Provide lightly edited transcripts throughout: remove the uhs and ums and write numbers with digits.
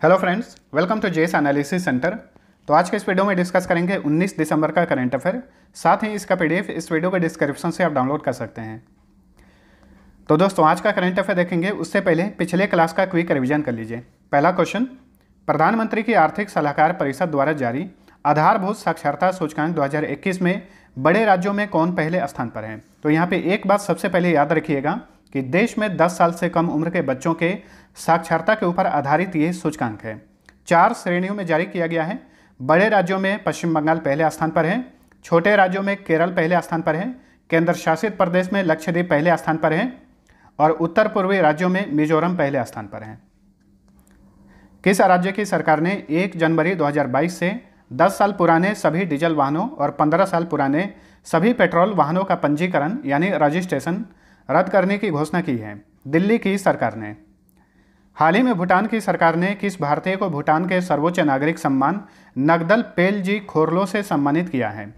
Hello friends, welcome to JS analysis centre. तो आज के इस वीडियो में डिस्कस करेंगे 19 दिसंबर का करंट अफेयर। साथ ही इसका पीडीएफ इस वीडियो के डिस्क्रिप्शन से आप डाउनलोड कर सकते हैं। तो दोस्तों, आज का करंट अफेयर देखेंगे उससे पहले पिछले क्लास का क्विक रिवीजन कर लीजिए। पहला क्वेश्चन, प्रधानमंत्री की आर्थिक सलाहकार परिषद द्वारा जारी आधारभूत साक्षरता सूचकांक 2021 में बड़े राज्यों में कौन पहले स्थान पर है। तो यहाँ पे एक बात सबसे पहले याद रखिएगा कि देश में 10 साल से कम उम्र के बच्चों के साक्षरता के ऊपर आधारित ये सूचकांक है। 4 श्रेणियों में जारी किया गया है। बड़े राज्यों में पश्चिम बंगाल पहले स्थान पर है, छोटे राज्यों में केरल पहले स्थान पर है, केंद्र शासित प्रदेश में लक्षद्वीप पहले स्थान पर है और उत्तर पूर्वी राज्यों में मिजोरम पहले स्थान पर है। किस राज्य की सरकार ने 1 जनवरी 2022 से 10 साल पुराने सभी डीजल वाहनों और 15 साल पुराने सभी पेट्रोल वाहनों का पंजीकरण यानी रजिस्ट्रेशन रद्द करने की घोषणा की है? दिल्ली की सरकार ने। हाल ही में भूटान की सरकार ने किस भारतीय को भूटान के सर्वोच्च नागरिक सम्मान नगदल पेलजी खोरलो से सम्मानित किया है?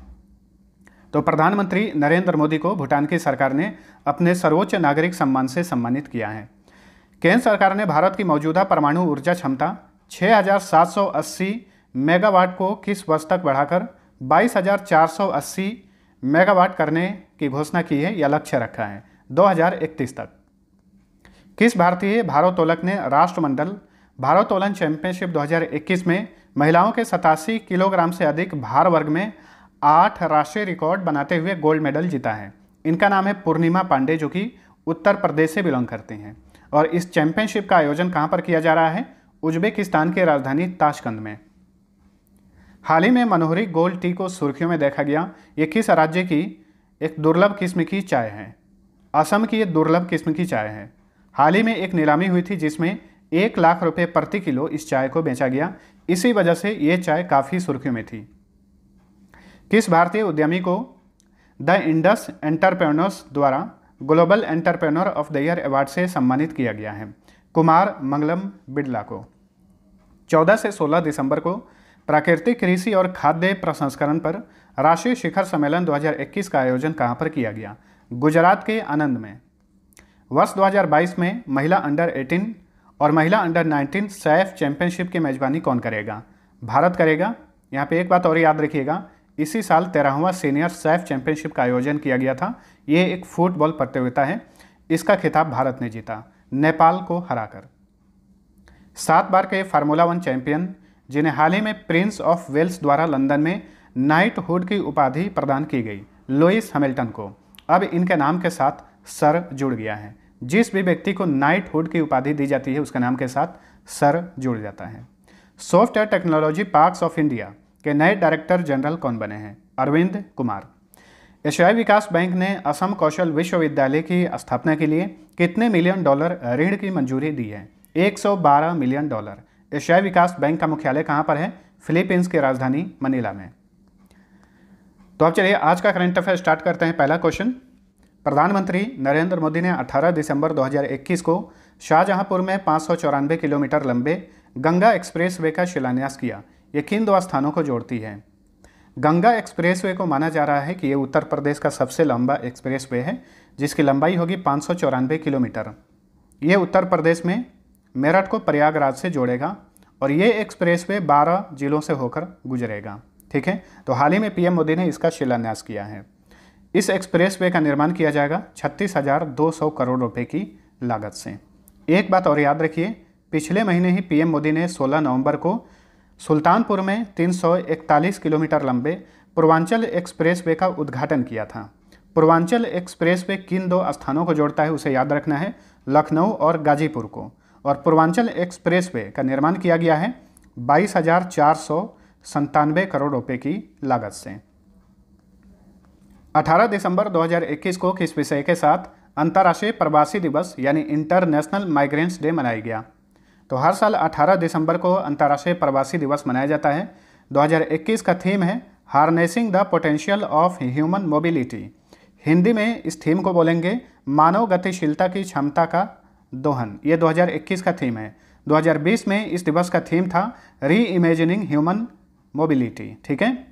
तो प्रधानमंत्री नरेंद्र मोदी को भूटान की सरकार ने अपने सर्वोच्च नागरिक सम्मान से सम्मानित किया है। केंद्र सरकार ने भारत की मौजूदा परमाणु ऊर्जा क्षमता 6,780 मेगावाट को किस वर्ष तक बढ़ाकर 22,480 मेगावाट करने की घोषणा की है या लक्ष्य रखा है 2031 तक? किस भारतीय भारोत्तोलक ने राष्ट्रमंडल भारोत्तोलन चैंपियनशिप 2021 में महिलाओं के 87 किलोग्राम से अधिक भार वर्ग में 8 राष्ट्रीय रिकॉर्ड बनाते हुए गोल्ड मेडल जीता है? इनका नाम है पूर्णिमा पांडे, जो कि उत्तर प्रदेश से बिलोंग करते हैं। और इस चैंपियनशिप का आयोजन कहाँ पर किया जा रहा है? उज्बेकिस्तान की राजधानी ताशकंद में। हाल ही में मनोहरी गोल्ड टी को सुर्खियों में देखा गया। ये किस राज्य की एक दुर्लभ किस्म की चाय है? असम की ये दुर्लभ किस्म की चाय है। हाल ही में एक नीलामी हुई थी जिसमें 1 लाख रुपए प्रति किलो इस चाय को बेचा गया। इसी वजह से ये चाय काफ़ी सुर्खियों में थी। किस भारतीय उद्यमी को द इंडस एंटरप्रेन्योर्स द्वारा global entrepreneur of the year award से सम्मानित किया गया है? कुमार मंगलम बिड़ला को। 14 से 16 दिसंबर को प्राकृतिक कृषि और खाद्य प्रसंस्करण पर राष्ट्रीय शिखर सम्मेलन 2021 का आयोजन कहाँ पर किया गया? गुजरात के आनंद में। वर्ष 2022 में महिला अंडर 18 और महिला अंडर 19 सैफ चैंपियनशिप की मेजबानी कौन करेगा? भारत करेगा। यहाँ पे एक बात और याद रखिएगा, इसी साल 13वां सीनियर सैफ चैंपियनशिप का आयोजन किया गया था। ये एक फुटबॉल प्रतियोगिता है। इसका खिताब भारत ने जीता नेपाल को हराकर। 7 बार के फार्मूला 1 चैंपियन जिन्हें हाल ही में प्रिंस ऑफ वेल्स द्वारा लंदन में नाइटहुड की उपाधि प्रदान की गई, लुइस हैमिल्टन को अब इनके नाम के साथ सर जुड़ गया है। जिस भी व्यक्ति को नाइटहुड की उपाधि दी जाती है उसके नाम के साथ सर जुड़ जाता है। Software technology parks of India के नए डायरेक्टर जनरल कौन बने हैं? अरविंद कुमार। एशियाई विकास बैंक ने असम कौशल विश्वविद्यालय की स्थापना के लिए कितने मिलियन डॉलर ऋण की मंजूरी दी है? 112 मिलियन डॉलर। एशियाई विकास बैंक का मुख्यालय कहाँ पर है? फिलीपींस की राजधानी मनीला में। तो अब चलिए आज का करंट अफेयर स्टार्ट करते हैं। पहला क्वेश्चन, प्रधानमंत्री नरेंद्र मोदी ने 18 दिसंबर 2021 को शाहजहांपुर में 594 किलोमीटर लंबे गंगा एक्सप्रेसवे का शिलान्यास किया। ये किन 2 स्थानों को जोड़ती है? गंगा एक्सप्रेसवे को माना जा रहा है कि ये उत्तर प्रदेश का सबसे लंबा एक्सप्रेसवे है, जिसकी लंबाई होगी 594 किलोमीटर। ये उत्तर प्रदेश में मेरठ को प्रयागराज से जोड़ेगा और ये एक्सप्रेसवे 12 जिलों से होकर गुजरेगा। ठीक है, तो हाल ही में पीएम मोदी ने इसका शिलान्यास किया है। इस एक्सप्रेसवे का निर्माण किया जाएगा 36,200 करोड़ रुपए की लागत से। एक बात और याद रखिए, पिछले महीने ही पीएम मोदी ने 16 नवंबर को सुल्तानपुर में 341 किलोमीटर लंबे पूर्वांचल एक्सप्रेसवे का उद्घाटन किया था। पूर्वांचल एक्सप्रेसवे किन 2 स्थानों को जोड़ता है उसे याद रखना है, लखनऊ और गाजीपुर को। और पूर्वांचल एक्सप्रेसवे का निर्माण किया गया है 22,497 करोड़ रुपए की लागत से। 18 दिसंबर 2021 को किस विषय के साथ अंतर्राष्ट्रीय प्रवासी दिवस यानी इंटरनेशनल माइग्रेंट्स डे मनाया गया? तो हर साल 18 दिसंबर को अंतर्राष्ट्रीय प्रवासी दिवस मनाया जाता है। 2021 का थीम है harnessing the potential of human mobility. Hindi में इस थीम को बोलेंगे मानव गतिशीलता की क्षमता का दोहन। ये 2021 का थीम है। 2020 में इस दिवस का थीम था री इमेजिनिंग ह्यूमन मोबिलिटी। ठीक है,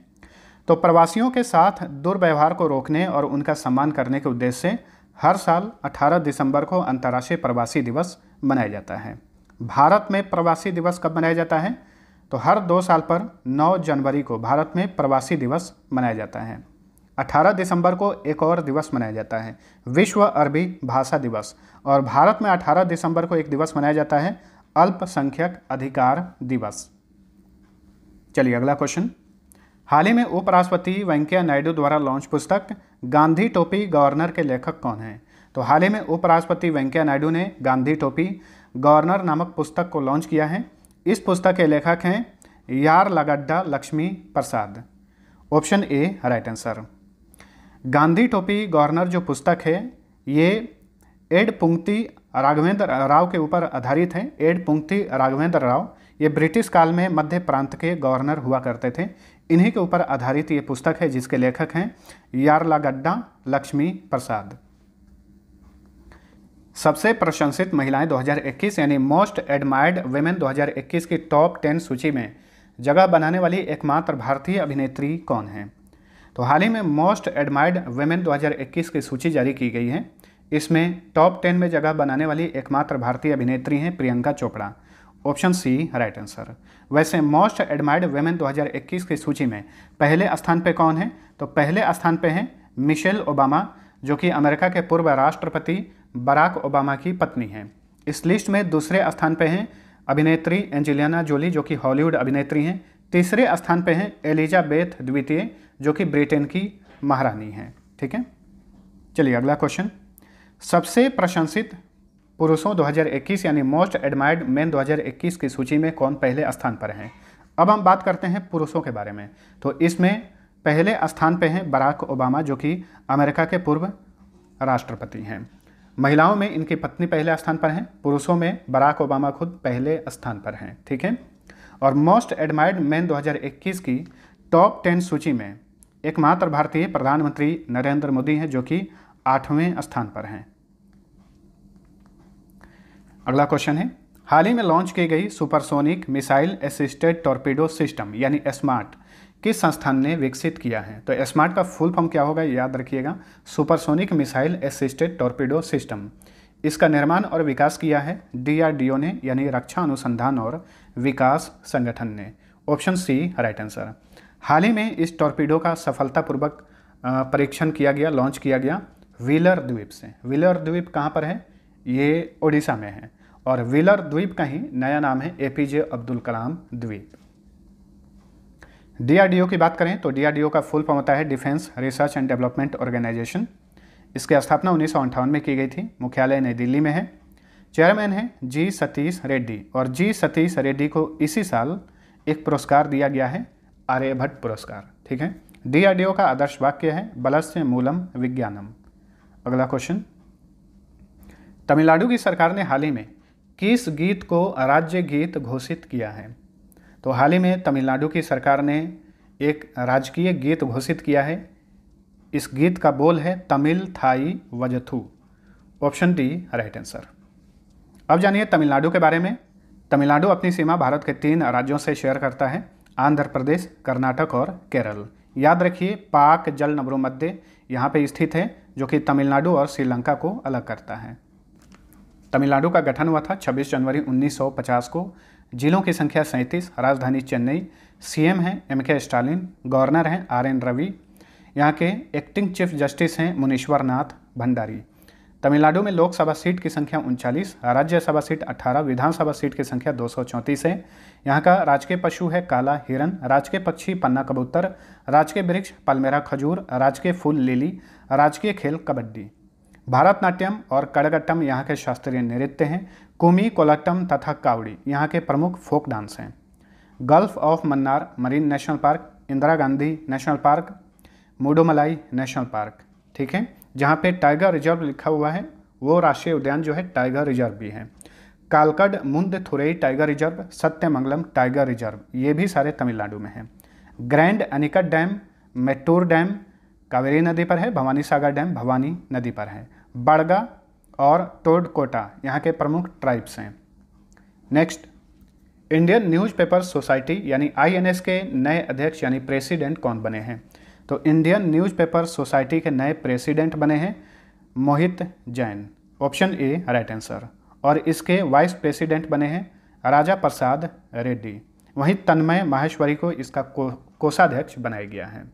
तो प्रवासियों के साथ दुर्व्यवहार को रोकने और उनका सम्मान करने के उद्देश्य से हर साल 18 दिसंबर को अंतर्राष्ट्रीय प्रवासी दिवस मनाया जाता है। भारत में प्रवासी दिवस कब मनाया जाता है? तो हर 2 साल पर 9 जनवरी को भारत में प्रवासी दिवस मनाया जाता है। 18 दिसंबर को एक और दिवस मनाया जाता है, विश्व अरबी भाषा दिवस। और भारत में 18 दिसंबर को एक दिवस मनाया जाता है, अल्पसंख्यक अधिकार दिवस। चलिए अगला क्वेश्चन। हाल ही में उपराष्ट्रपति वेंकैया नायडू द्वारा लॉन्च पुस्तक गांधी टोपी गवर्नर के लेखक कौन हैं? तो हाल ही में उपराष्ट्रपति वेंकैया नायडू ने गांधी टोपी गवर्नर नामक पुस्तक को लॉन्च किया है। इस पुस्तक के लेखक हैं Yarlagadda Lakshmi Prasad. Option A right answer. Gandhi टोपी गवर्नर जो पुस्तक है ये एडपुंक्ति राघवेंद्र राव के ऊपर आधारित है। एडपुंक्ति राघवेंद्र राव ये ब्रिटिश काल में मध्य प्रांत के गवर्नर हुआ करते थे। इन्हीं के ऊपर आधारित ये पुस्तक है जिसके लेखक हैं यार्लगड्डा लक्ष्मी प्रसाद। सबसे प्रशंसित महिलाएं 2021 यानी मोस्ट एडमायर्ड वुमेन 2021 की टॉप 10 सूची में जगह बनाने वाली एकमात्र भारतीय अभिनेत्री कौन है? तो हाल ही में मोस्ट एडमायर्ड वुमेन 2021 की सूची जारी की गई है। इसमें टॉप 10 में जगह बनाने वाली एकमात्र भारतीय अभिनेत्री हैं Priyanka Chopra. Option C right answer. वैसे मोस्ट एडमायर्ड वुमेन 2021 की सूची में पहले स्थान पे कौन है? तो पहले स्थान पे हैं मिशेल ओबामा, जो कि अमेरिका के पूर्व राष्ट्रपति बराक ओबामा की पत्नी हैं। इस लिस्ट में दूसरे स्थान पे हैं अभिनेत्री एंजेलिना जोली, जो कि हॉलीवुड अभिनेत्री हैं। तीसरे स्थान पे हैं एलिजाबेथ द्वितीय, जो कि ब्रिटेन की महारानी हैं। ठीक है, चलिए अगला क्वेश्चन। सबसे प्रशंसित पुरुषों 2021 यानी मोस्ट एडमायर्ड मेन 2021 की सूची में कौन पहले स्थान पर हैं? अब हम बात करते हैं पुरुषों के बारे में। तो इसमें पहले स्थान पे हैं बराक ओबामा, जो कि अमेरिका के पूर्व राष्ट्रपति हैं। महिलाओं में इनकी पत्नी पहले स्थान पर हैं, पुरुषों में बराक ओबामा खुद पहले स्थान पर हैं। ठीक है, और मोस्ट एडमायर्ड मेन 2021 की टॉप 10 सूची में एकमात्र भारतीय प्रधानमंत्री नरेंद्र मोदी हैं, जो कि 8वें स्थान पर हैं। अगला क्वेश्चन है, हाल ही में लॉन्च की गई supersonic missile assisted torpedo system यानी स्मार्ट किस संस्थान ने विकसित किया है? तो स्मार्ट का फुल फॉर्म क्या होगा याद रखिएगा, supersonic missile assisted torpedo system. इसका निर्माण और विकास किया है DRDO ने यानी रक्षा अनुसंधान और विकास संगठन ने। Option C right answer. हाल ही में इस टॉर्पीडो का सफलतापूर्वक परीक्षण किया गया, लॉन्च किया गया व्हीलर द्वीप से। व्हीलर द्वीप कहाँ पर है? ये ओडिशा में है, और व्हीलर द्वीप का ही नया नाम है APJ अब्दुल कलाम द्वीप। DRDO की बात करें तो DRDO का फुल फॉर्म होता है defence research and development organisation. इसकी स्थापना 1958 में की गई थी। मुख्यालय नई दिल्ली में है। चेयरमैन है G सतीश रेड्डी, और G सतीश रेड्डी को इसी साल एक पुरस्कार दिया गया है, आर्यभट्ट पुरस्कार। ठीक है, DRDO का आदर्श वाक्य है बलस्य मूलम विज्ञानम। अगला क्वेश्चन, तमिलनाडु की सरकार ने हाल ही में किस गीत को राज्य गीत घोषित किया है? तो हाल ही में तमिलनाडु की सरकार ने एक राजकीय गीत घोषित किया है। इस गीत का बोल है Tamil Thai Vazhthu. Option D right answer. अब जानिए तमिलनाडु के बारे में। तमिलनाडु अपनी सीमा भारत के 3 राज्यों से शेयर करता है, आंध्र प्रदेश, कर्नाटक और केरल। याद रखिए पाक जल नब्रोमध्य यहाँ पे स्थित है, जो कि तमिलनाडु और श्रीलंका को अलग करता है। तमिलनाडु का गठन हुआ था 26 जनवरी 1950 को। जिलों की संख्या 37, राजधानी चेन्नई, CM हैं MK स्टालिन, गवर्नर हैं RN रवि, यहाँ के एक्टिंग चीफ जस्टिस हैं मुनीश्वर नाथ भंडारी। तमिलनाडु में लोकसभा सीट की संख्या 39, राज्यसभा सीट 18, विधानसभा सीट की संख्या 234 है। यहाँ का राजकीय पशु है काला हिरन, राजकीय पक्षी पन्ना कबूतर, राजकीय वृक्ष पलमेरा खजूर, राजकीय फूल लिली, राजकीय खेल कबड्डी। भारतनाट्यम और कड़गट्टम यहाँ के शास्त्रीय नृत्य हैं। कुमी, कोलट्टम तथा कावड़ी यहाँ के प्रमुख फोक डांस हैं। Gulf of Mannar Marine National Park, Indira Gandhi National Park, Mudumalai National Park, ठीक है, जहाँ पे टाइगर रिजर्व लिखा हुआ है वो राष्ट्रीय उद्यान जो है टाइगर रिजर्व भी है। Kalakad Mundanthurai Tiger Reserve, Sathyamangalam Tiger Reserve, ये भी सारे तमिलनाडु में हैं। Grand Anicut Dam, Mettur Dam Kaveri नदी पर है, भवानी सागर डैम भवानी नदी पर है। बड़गा और टोडकोटा यहाँ के प्रमुख ट्राइब्स हैं। नेक्स्ट, इंडियन न्यूज़पेपर सोसाइटी यानी INS के नए अध्यक्ष यानी प्रेसिडेंट कौन बने हैं? तो इंडियन न्यूज़पेपर सोसाइटी के नए प्रेसिडेंट बने हैं Mohit Jain. Option A right answer. और इसके वाइस प्रेसिडेंट बने हैं राजा प्रसाद रेड्डी। वहीं तन्मय माहेश्वरी को इसका कोषाध्यक्ष बनाया गया है।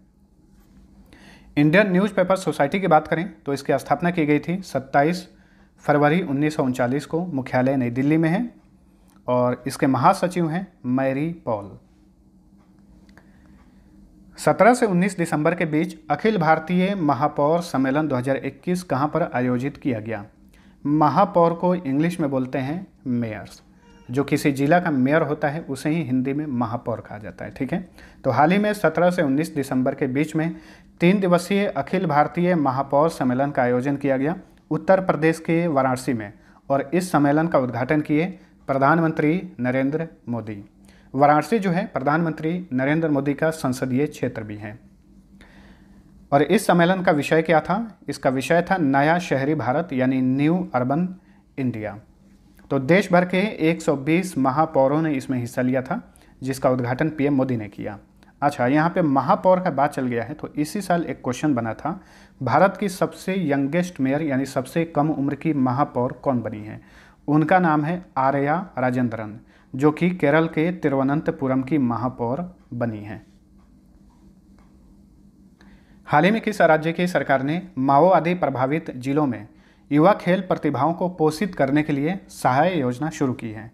इंडियन न्यूज़पेपर सोसाइटी की बात करें तो इसकी स्थापना की गई थी 27 फरवरी 1939 को। मुख्यालय नई दिल्ली में है और इसके महासचिव हैं मैरी पॉल। 17 से 19 दिसंबर के बीच अखिल भारतीय महापौर सम्मेलन 2021 कहाँ पर आयोजित किया गया? महापौर को इंग्लिश में बोलते हैं मेयर्स। जो किसी जिला का मेयर होता है उसे ही हिंदी में महापौर कहा जाता है, ठीक है। तो हाल ही में 17 से 19 दिसंबर के बीच में 3 दिवसीय अखिल भारतीय महापौर सम्मेलन का आयोजन किया गया उत्तर प्रदेश के वाराणसी में, और इस सम्मेलन का उद्घाटन किए प्रधानमंत्री नरेंद्र मोदी। वाराणसी जो है प्रधानमंत्री नरेंद्र मोदी का संसदीय क्षेत्र भी है। और इस सम्मेलन का विषय क्या था? इसका विषय था नया शहरी भारत यानी न्यू अर्बन इंडिया। तो देश भर के 120 महापौरों ने इसमें हिस्सा लिया था, जिसका उद्घाटन पीएम मोदी ने किया। अच्छा, यहाँ पे महापौर का बात चल गया है तो इसी साल एक क्वेश्चन बना था, भारत की सबसे यंगेस्ट मेयर यानी सबसे कम उम्र की महापौर कौन बनी है? उनका नाम है आर्या राजेंद्रन, जो कि केरल के तिरुवनंतपुरम की महापौर बनी हैं। हाल ही में किस राज्य की सरकार ने माओवादी प्रभावित जिलों में युवा खेल प्रतिभाओं को पोषित करने के लिए सहाय योजना शुरू की है?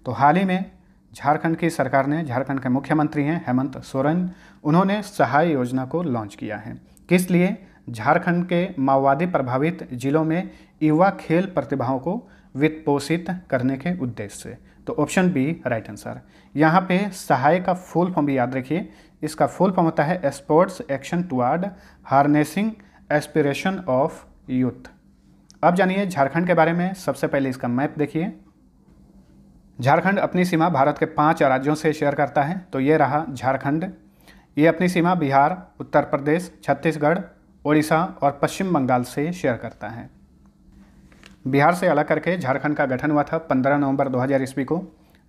तो हाल ही में झारखंड की सरकार ने, झारखंड के मुख्यमंत्री हैं हेमंत सोरेन, उन्होंने सहाय योजना को लॉन्च किया है। किस लिए? झारखंड के माओवादी प्रभावित जिलों में युवा खेल प्रतिभाओं को वित्त पोषित करने के उद्देश्य से। तो ऑप्शन बी राइट आंसर। यहाँ पे सहाय का फुल फॉर्म भी याद रखिए, इसका फुल फॉर्म होता है sports action toward harnessing aspiration of youth. अब जानिए झारखंड के बारे में। सबसे पहले इसका मैप देखिए। झारखंड अपनी सीमा भारत के 5 राज्यों से शेयर करता है। तो ये रहा झारखंड। ये अपनी सीमा बिहार, उत्तर प्रदेश, छत्तीसगढ़, ओडिशा और पश्चिम बंगाल से शेयर करता है। बिहार से अलग करके झारखंड का गठन हुआ था 15 नवंबर 2000 ईस्वी को।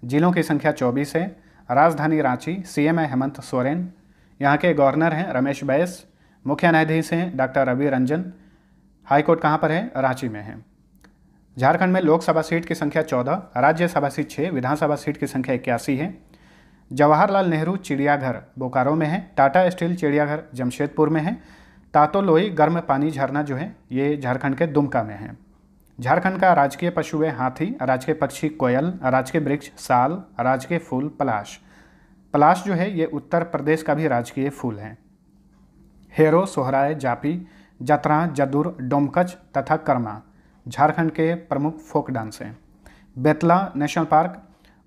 जिलों की संख्या 24 है। राजधानी रांची। सीएम है हेमंत सोरेन। यहाँ के गवर्नर हैं रमेश बैस। मुख्य न्यायाधीश हैं डॉक्टर रवि रंजन। हाईकोर्ट कहाँ पर है? रांची में है। झारखंड में लोकसभा सीट की संख्या 14, राज्यसभा सीट 6, विधानसभा सीट की संख्या 81 है। जवाहरलाल नेहरू चिड़ियाघर बोकारो में है। टाटा स्टील चिड़ियाघर जमशेदपुर में है। तातोलोई गर्म पानी झरना जो है ये झारखंड के दुमका में है। झारखंड का राजकीय पशु है हाथी, राजकीय पक्षी कोयल, राजकीय वृक्ष साल, राजकीय फूल पलाश। पलाश जो है ये उत्तर प्रदेश का भी राजकीय फूल है। हेरो, सोहराय, जापी, जतरा, जदुर, डोमकच तथा कर्मा झारखंड के प्रमुख फोक डांस हैं। बेतला नेशनल पार्क,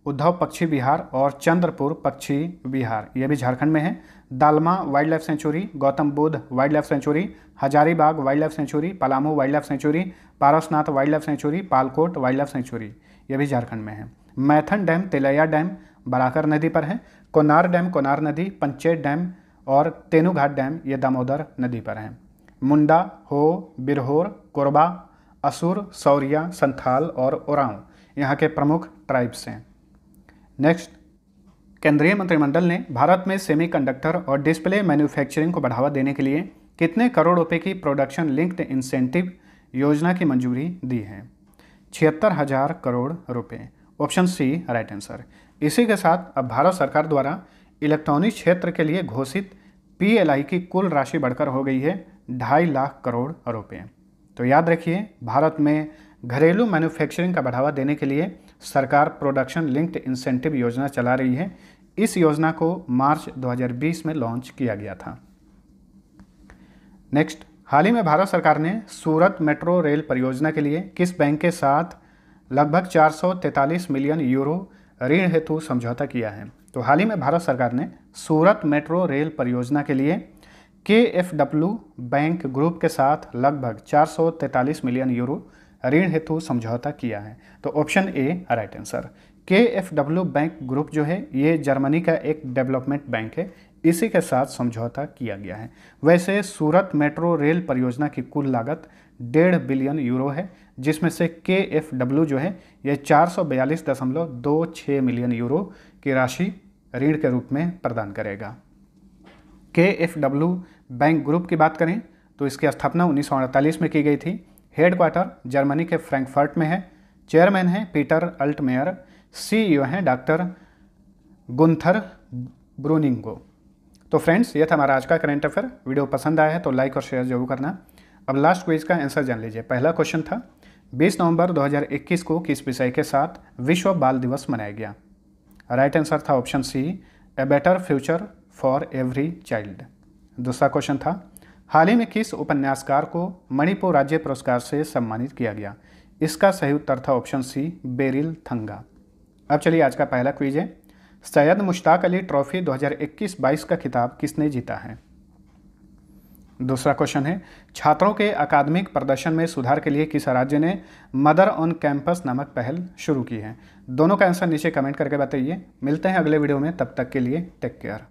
उद्धव पक्षी विहार और चंद्रपुर पक्षी विहार ये भी झारखंड में है। Dalma wild life sanctuary, Gautam Buddha wild life sanctuary, Hazaribagh wild life sanctuary, Palamu wild life sanctuary, Parasnath wild life sanctuary, Palkot wild life sanctuary ये भी झारखंड में है। मैथन डैम तिलैया डैम बराकर नदी पर है। कोनार डैम कोनार नदी, पंचेत डैम और तेनुघाट डैम ये दामोदर नदी पर हैं। मुंडा, हो, बिरहोर, कोरबा, असुर, सौरिया, संथाल और ओरांव यहाँ के प्रमुख ट्राइब्स हैं। नेक्स्ट, केंद्रीय मंत्रिमंडल ने भारत में सेमीकंडक्टर और डिस्प्ले मैन्युफैक्चरिंग को बढ़ावा देने के लिए कितने करोड़ रुपए की प्रोडक्शन लिंक्ड इंसेंटिव योजना की मंजूरी दी है? 76,000 करोड़ रुपए। Option C right answer. इसी के साथ अब भारत सरकार द्वारा इलेक्ट्रॉनिक क्षेत्र के लिए घोषित PLI की कुल राशि बढ़कर हो गई है 2.5 लाख करोड़ रुपए। तो याद रखिए, भारत में घरेलू मैन्युफैक्चरिंग का बढ़ावा देने के लिए सरकार प्रोडक्शन लिंक्ड इंसेंटिव योजना चला रही है। इस योजना को मार्च 2020 में लॉन्च किया गया था। नेक्स्ट, हाल ही में भारत सरकार ने सूरत मेट्रो रेल परियोजना के लिए किस बैंक के साथ लगभग 443 मिलियन यूरो ऋण हेतु समझौता किया है? तो हाल ही में भारत सरकार ने सूरत मेट्रो रेल परियोजना के लिए KfW बैंक ग्रुप के साथ लगभग 443 मिलियन यूरो ऋण हेतु समझौता किया है। तो option A right answer. KfW bank group जो है ये जर्मनी का एक डेवलपमेंट बैंक है, इसी के साथ समझौता किया गया है। वैसे सूरत मेट्रो रेल परियोजना की कुल लागत 1.5 बिलियन यूरो है, जिसमें से KfW जो है ये 442.26 मिलियन यूरो की राशि ऋण के रूप में प्रदान करेगा। KfW बैंक ग्रुप की बात करें तो इसकी स्थापना 1948 में की गई थी। हेडक्वार्टर जर्मनी के फ्रैंकफर्ट में है। चेयरमैन हैं पीटर अल्टमेयर, CEO हैं डॉक्टर गुंथर ब्रूनिंगो। तो फ्रेंड्स, ये था हमारा आज का करंट अफेयर। वीडियो पसंद आया है तो लाइक और शेयर जरूर करना। अब लास्ट क्विज का आंसर जान लीजिए। पहला क्वेश्चन था 20 नवंबर 2021 को किस विषय के साथ विश्व बाल दिवस मनाया गया? राइट आंसर था option C, a better future for every child. दूसरा क्वेश्चन था हाल ही में किस उपन्यासकार को मणिपुर राज्य पुरस्कार से सम्मानित किया गया? इसका सही उत्तर था ऑप्शन सी, बेरिल थंगा। अब चलिए आज का पहला क्विज है, सैयद मुश्ताक अली ट्रॉफी 2021-22 का खिताब किसने जीता है? दूसरा क्वेश्चन है छात्रों के अकादमिक प्रदर्शन में सुधार के लिए किस राज्य ने मदर ऑन कैंपस नामक पहल शुरू की है? दोनों का आंसर नीचे कमेंट करके बताइए। मिलते हैं अगले वीडियो में, तब तक के लिए टेक केयर।